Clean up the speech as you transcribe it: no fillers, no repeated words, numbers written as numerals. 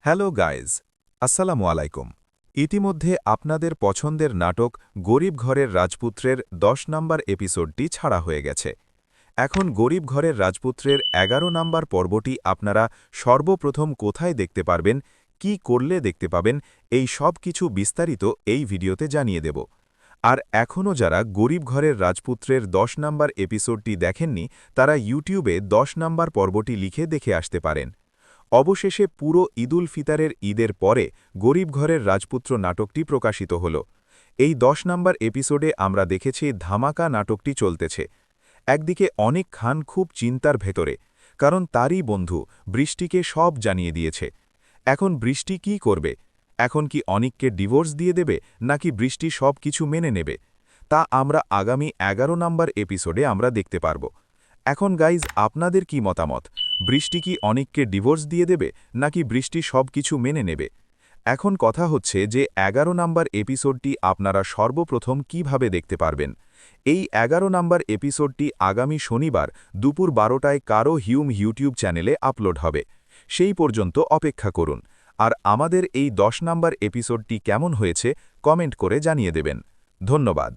Hello guys, আসসালামু আলাইকুম। ইতিমধ্যে আপনাদের পছন্দের নাটক গরিব ঘরের রাজপুত্রের ১০ নম্বর এপিসোডটি ছাড়া হয়ে গেছে। এখন গরিব ঘরের রাজপুত্রের ১১ নম্বর পর্বটি আপনারা সর্বপ্রথম কোথায় দেখতে পারবেন, কি করলে দেখতে পাবেন, এই সব কিছু বিস্তারিত এই ভিডিওতে জানিয়ে দেব। আর এখনও যারা গরিব ঘরের রাজপুত্রের ১০ নম্বর এপিসোডটি দেখেননি, তারা ইউটিউবে ১০ নম্বর পর্বটি লিখে দেখে আসতে পারেন। অবশেষে পুরো ঈদুল ফিতরের ঈদের পরে গরিব ঘরের রাজপুত্র নাটকটি প্রকাশিত হল। এই ১০ নম্বর এপিসোডে আমরা দেখেছি ধামাকা নাটকটি চলতেছে। একদিকে অনিক খান খুব চিন্তার ভেতরে, কারণ তারই বন্ধু বৃষ্টিকে সব জানিয়ে দিয়েছে। এখন বৃষ্টি কি করবে? এখন কি অনিককে ডিভোর্স দিয়ে দেবে, নাকি বৃষ্টি সব কিছু মেনে নেবে? তা আমরা আগামী ১১ নম্বর এপিসোডে আমরা দেখতে পারব। এখন গাইজ, আপনাদের কি মতামত? বৃষ্টি কি অনিককে ডিভোর্স দিয়ে দেবে, নাকি বৃষ্টি সব কিছু মেনে নেবে? এখন কথা হচ্ছে যে ১১ নম্বর এপিসোডটি আপনারা সর্বপ্রথম কিভাবে দেখতে পারবেন। এই ১১ নম্বর এপিসোডটি আগামী শনিবার দুপুর ১২টায় কারো হিউম ইউটিউব চ্যানেলে আপলোড হবে। সেই পর্যন্ত অপেক্ষা করুন। আর আমাদের এই ১০ নম্বর এপিসোডটি কেমন হয়েছে কমেন্ট করে জানিয়ে দেবেন। ধন্যবাদ।